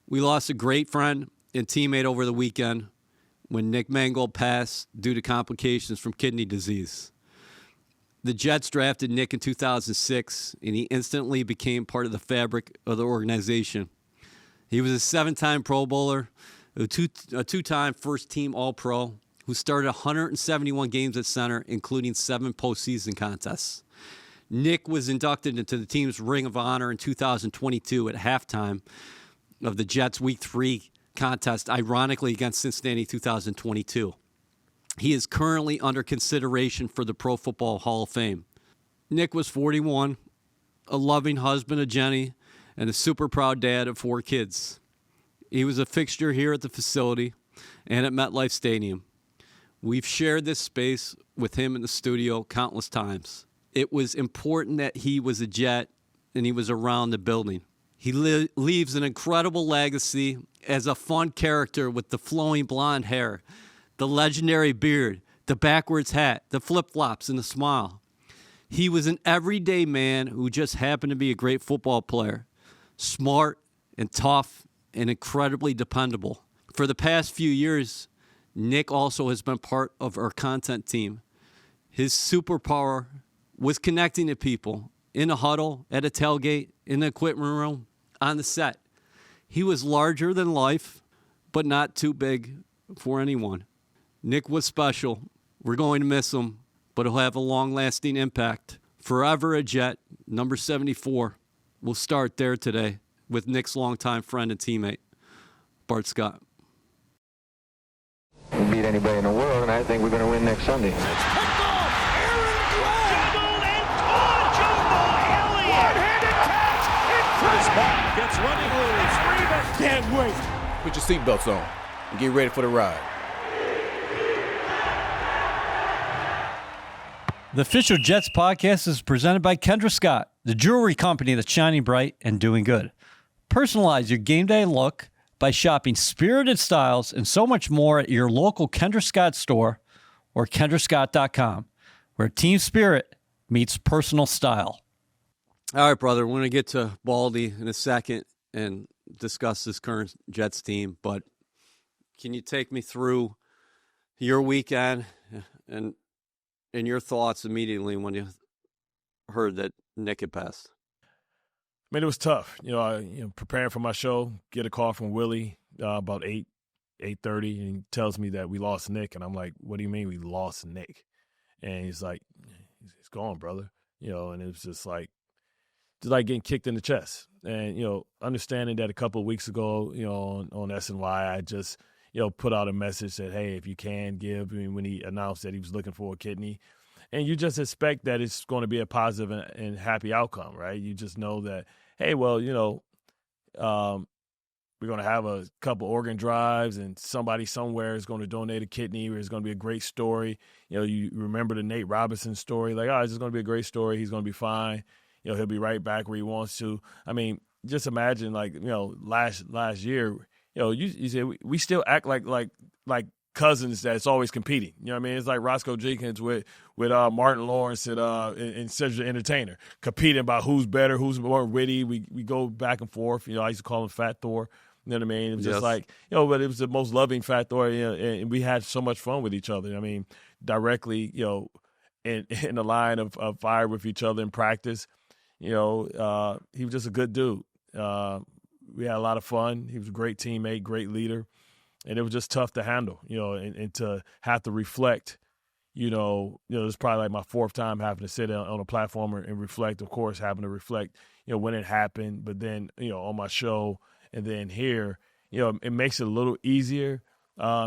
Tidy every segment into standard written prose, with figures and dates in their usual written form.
We lost a great friend and teammate over the weekend when Nick Mangold passed due to complications from kidney disease. The Jets drafted Nick in 2006, and he instantly became part of the fabric of the organization. He was a 7-time Pro Bowler, a two-time first-team All-Pro, who started 171 games at center, including 7 postseason contests. Nick was inducted into the team's Ring of Honor in 2022 at halftime of the Jets' Week 3 contest, ironically against Cincinnati 2022. He is currently under consideration for the Pro Football Hall of Fame. Nick was 41, a loving husband of Jenny, and a super proud dad of 4 kids. He was a fixture here at the facility and at MetLife Stadium. We've shared this space with him in the studio countless times. It was important that he was a Jet and he was around the building. He leaves an incredible legacy as a fun character with the flowing blonde hair, the legendary beard, the backwards hat, the flip-flops, and the smile. He was an everyday man who just happened to be a great football player, smart and tough and incredibly dependable. For the past few years, Nick also has been part of our content team. His superpower was connecting to people in a huddle, at a tailgate, in the equipment room, on the set. He was larger than life, but not too big for anyone. Nick was special. We're going to miss him, but he'll have a long-lasting impact. Forever a Jet, number 74. We'll start there today with Nick's longtime friend and teammate, Bart Scott. We beat anybody in the world, and I think we're going to win next Sunday. Picked off, Aaron Glenn! Jumbled and caught! Jumbo Elliott! One-handed catch! Chris Bart gets running loose. Reavis can't wait. Put your seatbelts on and get ready for the ride. The official Jets podcast is presented by Kendra Scott, the jewelry company that's shining bright and doing good. Personalize your game day look by shopping spirited styles and so much more at your local Kendra Scott store or kendrascott.com, where team spirit meets personal style. All right, brother, we're going to get to Baldy in a second and discuss this current Jets team, but can you take me through your weekend and your thoughts immediately when you heard that Nick had passed? I mean, it was tough. Preparing for my show, get a call from Willie about 8:30, and he tells me that we lost Nick. And I'm like, what do you mean we lost Nick? And he's like, he's gone, brother. And it was just like getting kicked in the chest. And, understanding that a couple of weeks ago, on SNY, I just, put out a message that, hey, if you can give, when he announced that he was looking for a kidney. And you just expect that it's going to be a positive and happy outcome, right? You just know that, hey, well, we're going to have a couple organ drives and somebody somewhere is going to donate a kidney, or it's going to be a great story. You remember the Nate Robinson story, like, it's just going to be a great story. He's going to be fine. He'll be right back where he wants to. I mean, just imagine, last year, you say we still act like cousins that's always competing. You know what I mean? It's like Roscoe Jenkins with Martin Lawrence and Cedric the Entertainer, competing about who's better, who's more witty. We go back and forth. I used to call him Fat Thor. You know what I mean? It was just but it was the most loving Fat Thor, and we had so much fun with each other. I mean, directly, in the line of fire with each other in practice. He was just a good dude. We had a lot of fun. He was a great teammate, great leader. And it was just tough to handle, and to have to reflect, it's probably like my 4th time having to sit on a platform and reflect, of course, having to reflect, when it happened, but then, on my show and then here, it makes it a little easier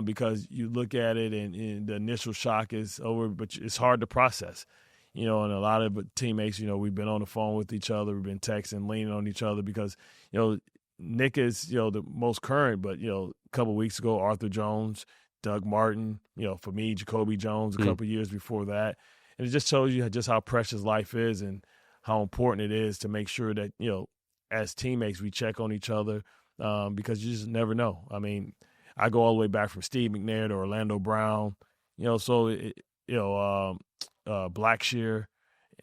because you look at it and the initial shock is over, but it's hard to process, and a lot of teammates, we've been on the phone with each other, we've been texting, leaning on each other because, Nick is, the most current, but, a couple of weeks ago, Arthur Jones, Doug Martin, for me, Jacoby Jones, a couple of years before that. And it just shows you just how precious life is and how important it is to make sure that, as teammates, we check on each other because you just never know. I mean, I go all the way back from Steve McNair to Orlando Brown, Blackshear.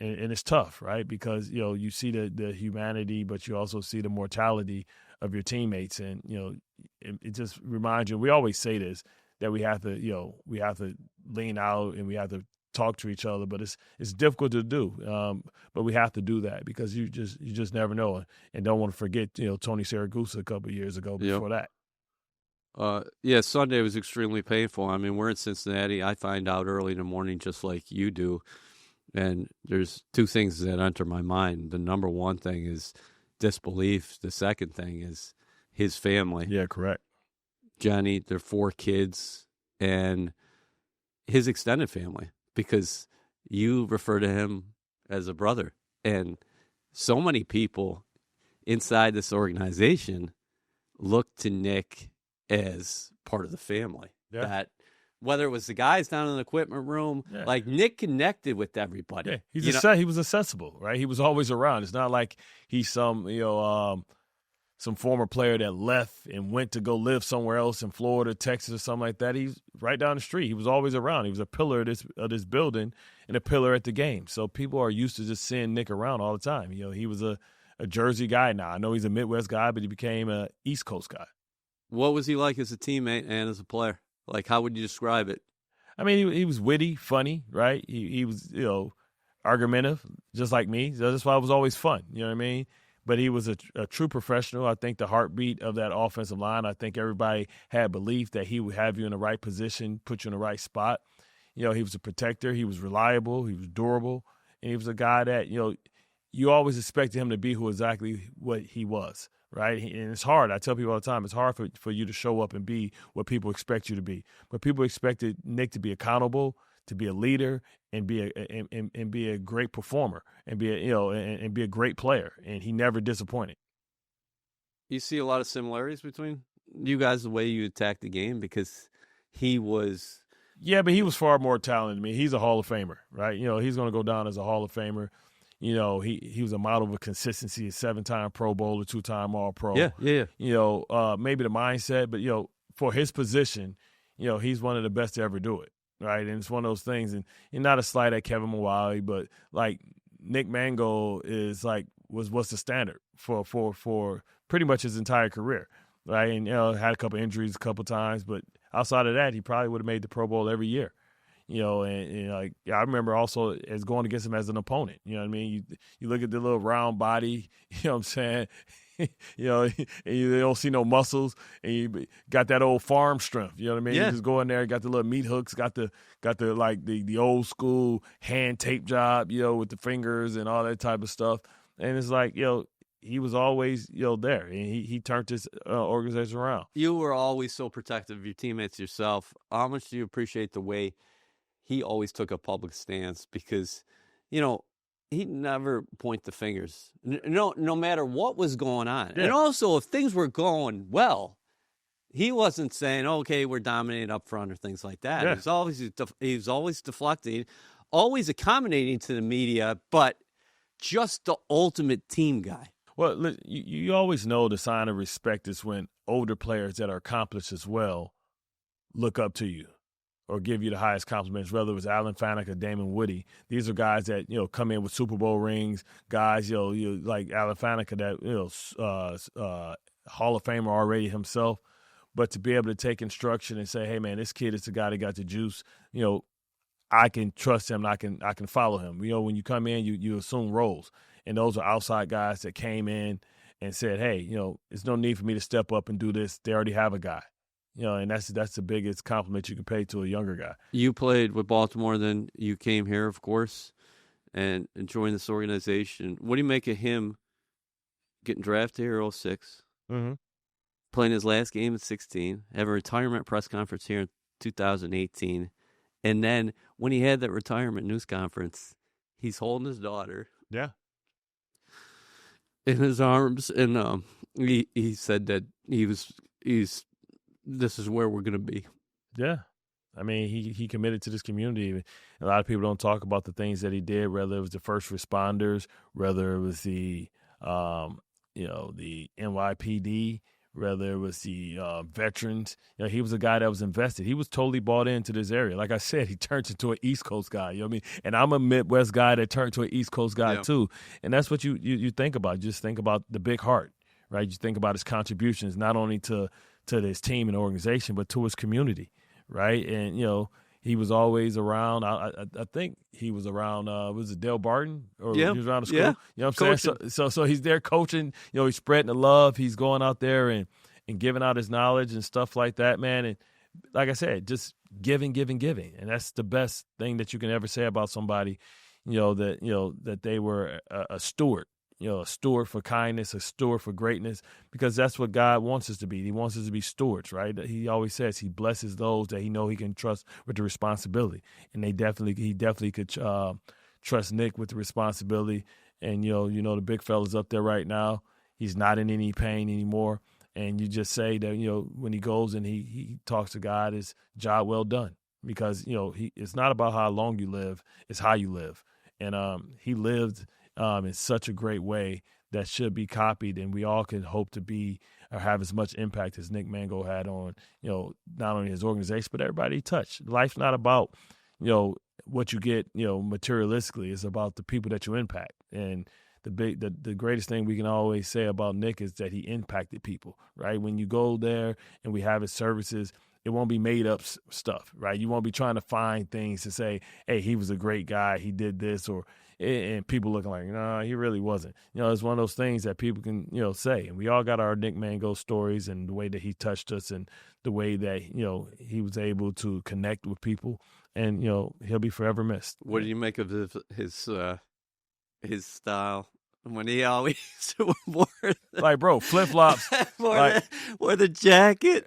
And it's tough, right? Because, you see the humanity, but you also see the mortality of your teammates. And, it just reminds you, we always say this, that we have to lean out and we have to talk to each other, but it's difficult to do. But we have to do that because you just never know. And don't want to forget, Tony Siragusa a couple of years ago before that. Sunday was extremely painful. I mean, we're in Cincinnati. I find out early in the morning just like you do. And there's two things that enter my mind. The number one thing is disbelief. The second thing is his family. Yeah, correct. Johnny, their 4 kids, and his extended family, because you refer to him as a brother. And so many people inside this organization look to Nick as part of the family. Yeah. That whether it was the guys down in the equipment room, like Nick connected with everybody. Yeah, he was accessible, right? He was always around. It's not like he's some former player that left and went to go live somewhere else in Florida, Texas, or something like that. He's right down the street. He was always around. He was a pillar of this building and a pillar at the game. So people are used to just seeing Nick around all the time. He was a Jersey guy now. I know he's a Midwest guy, but he became a East Coast guy. What was he like as a teammate and as a player? Like, how would you describe it? I mean, he was witty, funny, right? He was, argumentative, just like me. So that's why it was always fun. You know what I mean? But he was a true professional. I think the heartbeat of that offensive line, I think everybody had belief that he would have you in the right position, put you in the right spot. He was a protector. He was reliable. He was durable. And he was a guy that, you always expected him to be exactly what he was, right? And it's hard. I tell people all the time, it's hard for you to show up and be what people expect you to be. But people expected Nick to be accountable, to be a leader, and be a great performer, and be a great player. And he never disappointed. You see a lot of similarities between you guys, the way you attack the game, because he was. Yeah, but he was far more talented than me. He's a Hall of Famer, right? He's going to go down as a Hall of Famer. He was a model of consistency, a 7-time Pro Bowler, 2-time All-Pro. Yeah. Maybe the mindset, but for his position, he's one of the best to ever do it, right? And it's one of those things, and not a slight at Kevin Mawali, but like Nick Mangold was the standard for pretty much his entire career, right? And had a couple injuries a couple times, but outside of that, he probably would have made the Pro Bowl every year. I remember also as going against him as an opponent. You know what I mean? You look at the little round body, you know what I'm saying? And you don't see no muscles, and you got that old farm strength. You know what I mean? Yeah. You just go in there, got the little meat hooks, got the the old school hand tape job, with the fingers and all that type of stuff. And it's like, he was always, there, and he turned this organization around. You were always so protective of your teammates yourself. How much do you appreciate the way he always took a public stance? Because, he'd never point the fingers, no matter what was going on. Yeah. And also, if things were going well, he wasn't saying, okay, we're dominating up front or things like that. Yeah. He was always deflecting, always accommodating to the media, but just the ultimate team guy. Well, you always know the sign of respect is when older players that are accomplished as well look up to you or give you the highest compliments, whether it was Alan Faneca or Damon Woody. These are guys that, come in with Super Bowl rings, guys, like Alan Faneca, that, Hall of Famer already himself. But to be able to take instruction and say, hey, man, this kid is the guy that got the juice, I can trust him and I can follow him. When you come in, you assume roles. And those are outside guys that came in and said, hey, there's no need for me to step up and do this. They already have a guy. And that's the biggest compliment you can pay to a younger guy. You played with Baltimore, then you came here, of course, and joined this organization. What do you make of him getting drafted here in 06, playing his last game at 16, have a retirement press conference here in 2018, and then when he had that retirement news conference, he's holding his daughter Yeah. in his arms, and he said that this is where we're going to be. Yeah. I mean, he committed to this community. A lot of people don't talk about the things that he did, whether it was the first responders, whether it was the NYPD, whether it was the veterans. He was a guy that was invested. He was totally bought into this area. Like I said, he turned into an East Coast guy. You know what I mean? And I'm a Midwest guy that turned to an East Coast guy too. And that's what you think about. You just think about the big heart, right? You think about his contributions not only to his team and organization, but to his community, right? And, he was always around. I think he was around, was it Dale Barton? Or Yeah. he was around the school? Yeah. You know what I'm saying? So he's there coaching. He's spreading the love. He's going out there and giving out his knowledge and stuff like that, man. And like I said, just giving. And that's the best thing that you can ever say about somebody, that they were a steward. A steward for kindness, a steward for greatness, because that's what God wants us to be. He wants us to be stewards, right? He always says he blesses those that he know he can trust with the responsibility, and he definitely could trust Nick with the responsibility. And the big fella's up there right now. He's not in any pain anymore, and you just say that when he goes and he talks to God, it's job well done, because it's not about how long you live, it's how you live, and he lived in such a great way that should be copied, and we all can hope to be or have as much impact as Nick Mangold had on, not only his organization, but everybody he touched. Life's not about, what you get, materialistically. It's about the people that you impact. And the greatest thing we can always say about Nick is that he impacted people, right? When you go there and we have his services, it won't be made up stuff, right? You won't be trying to find things to say, hey, he was a great guy, he did this, and people looking like, no, he really wasn't. It's one of those things that people can, say. And we all got our Nick Mangold stories and the way that he touched us and the way that, he was able to connect with people. And, he'll be forever missed. What do you make of his style? When he always wore like, bro, flip-flops. wore the jacket,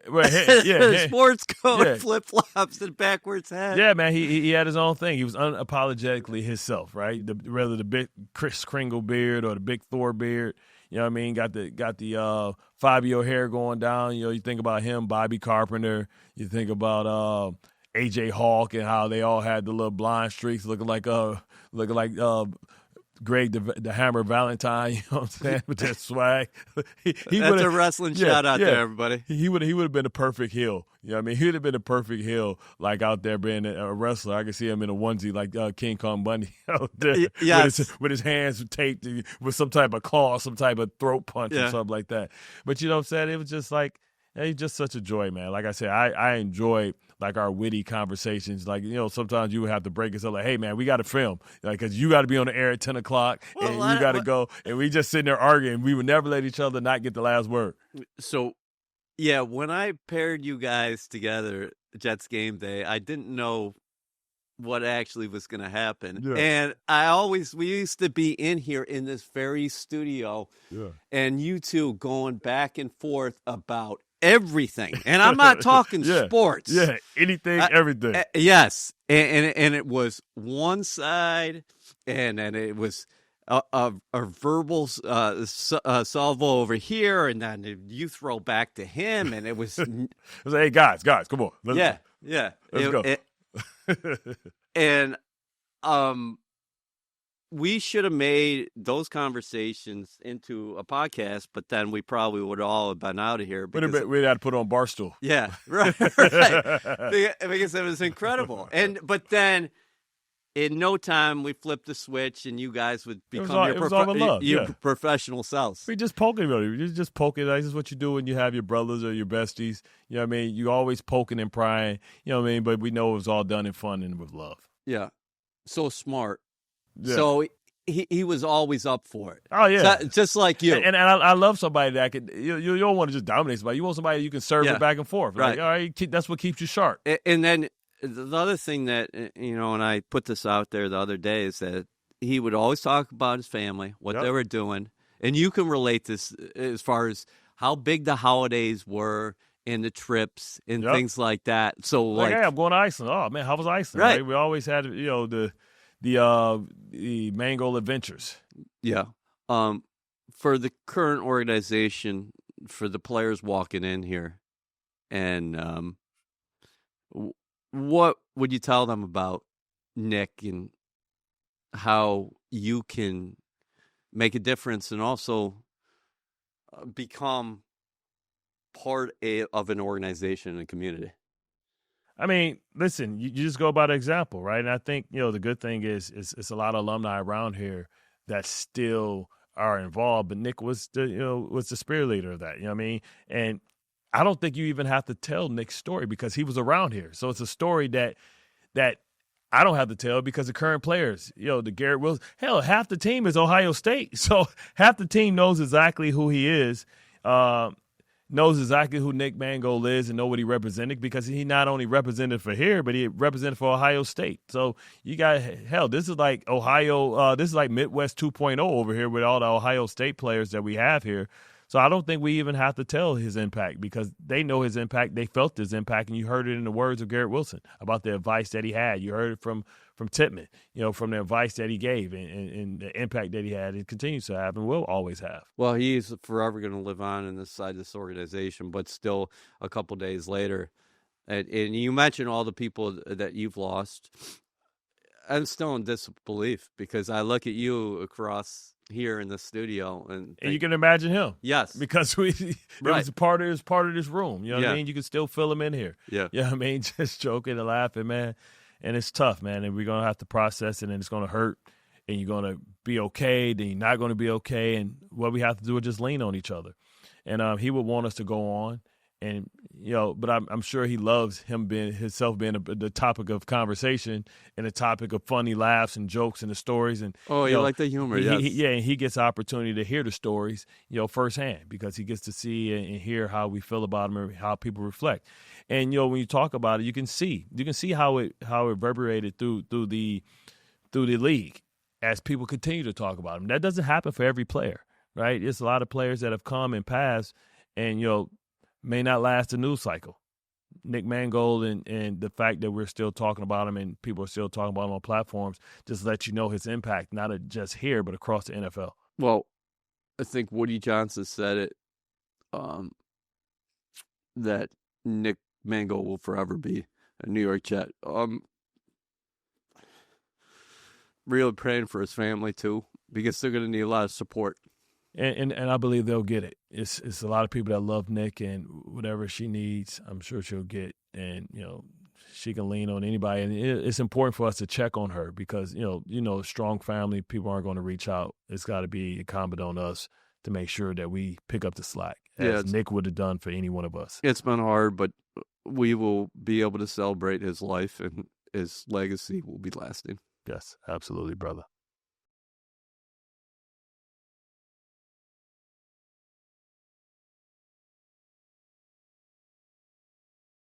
sports coat, flip-flops, and backwards hat. Yeah, man, he had his own thing. He was unapologetically himself, right? Whether the big Kris Kringle beard or the big Thor beard, you know what I mean? Got the Fabio hair going down. You think about him, Bobby Carpenter. You think about AJ Hawk and how they all had the little blonde streaks looking like Greg the Hammer Valentine, you know what I'm saying, with that swag. That's a wrestling shout out there, everybody. He would have been a perfect heel. You know what I mean? He would have been a perfect heel, like out there being a wrestler. I could see him in a onesie like King Kong Bundy out there with his hands taped with some type of claw, some type of throat punch or something like that. But you know what I'm saying? It was just like, he's just such a joy, man. Like I said, I enjoy like our witty conversations. Like, sometimes you would have to break us up like, hey, man, we got to film. Like, because you got to be on the air at 10 o'clock and you got to go. And we just sitting there arguing. We would never let each other not get the last word. So, yeah, when I paired you guys together, Jets Game Day, I didn't know what actually was going to happen. Yeah. And we used to be in here in this very studio and you two going back and forth about everything. And I'm not talking sports. Yeah, anything, everything. Yes. And it was one side, and then it was a verbal salvo over here, and then you throw back to him, and it was... It was like, hey, guys, come on. Let's go. And we should have made those conversations into a podcast, but then we probably would all have been out of here. We'd have to put on Barstool. Yeah, right. Because it was incredible. But then in no time, we flipped the switch, and you guys would become your professional selves. We just poking about it. You just poking. This is what you do when you have your brothers or your besties. You know what I mean? You always poking and prying. You know what I mean? But we know it was all done in fun and with love. Yeah. So smart. Yeah. So he was always up for it. Oh, yeah. So, just like you. And I love somebody that could, you don't want to just dominate somebody. You want somebody you can serve it back and forth. Right. Like, all right, that's what keeps you sharp. And then the other thing that, and I put this out there the other day, is that he would always talk about his family, what they were doing. And you can relate this as far as how big the holidays were and the trips and things like that. So like, hey, I'm going to Iceland. Oh, man, how was Iceland? Right. We always had, the Mangold adventures. Yeah. For the current organization, for the players walking in here, and what would you tell them about Nick and how you can make a difference and also become part of an organization and a community? I mean, listen, you just go by the example, right? And I think, the good thing is it's a lot of alumni around here that still are involved, but Nick was the spirit leader of that. You know what I mean? And I don't think you even have to tell Nick's story because he was around here. So it's a story that I don't have to tell because the current players, the Garrett Wilson, hell, half the team is Ohio State. So half the team knows exactly who he is, knows exactly who Nick Mangold is and know what he represented because he not only represented for here, but he represented for Ohio State. So you got, hell, this is like Ohio, this is like Midwest 2.0 over here with all the Ohio State players that we have here. So I don't think we even have to tell his impact because they know his impact. They felt his impact, and you heard it in the words of Garrett Wilson about the advice that he had. You heard it from Tippmann, from the advice that he gave and the impact that he had and continues to have and will always have. Well, he's forever going to live on in this side of this organization, but still a couple days later. And you mentioned all the people that you've lost. I'm still in disbelief because I look at you across here in the studio and you can imagine him. Yes. Because it was part of this room. You know what I mean? You can still feel him in here. Yeah. You know what I mean? Just joking and laughing, man. And it's tough, man. And we're going to have to process it and it's going to hurt. And you're going to be okay. Then you're not going to be okay. And what we have to do is just lean on each other. And he would want us to go on. And, but I'm sure he loves himself being the topic of conversation and the topic of funny laughs and jokes and the stories. And you like the humor, yes. And he gets the opportunity to hear the stories, firsthand because he gets to see and hear how we feel about them and how people reflect. And, when you talk about it, you can see how it reverberated through the league as people continue to talk about him. That doesn't happen for every player, right? There's a lot of players that have come and passed and, may not last the news cycle. Nick Mangold and the fact that we're still talking about him and people are still talking about him on platforms just let you know his impact, not just here, but across the NFL. Well, I think Woody Johnson said it, that Nick Mangold will forever be a New York Jet. Really praying for his family, too, because they're going to need a lot of support. And I believe they'll get it. It's a lot of people that love Nick, and whatever she needs, I'm sure she'll get. And she can lean on anybody. And it's important for us to check on her because strong family people aren't going to reach out. It's got to be incumbent on us to make sure that we pick up the slack, as Nick would have done for any one of us. It's been hard, but we will be able to celebrate his life, and his legacy will be lasting. Yes, absolutely, brother.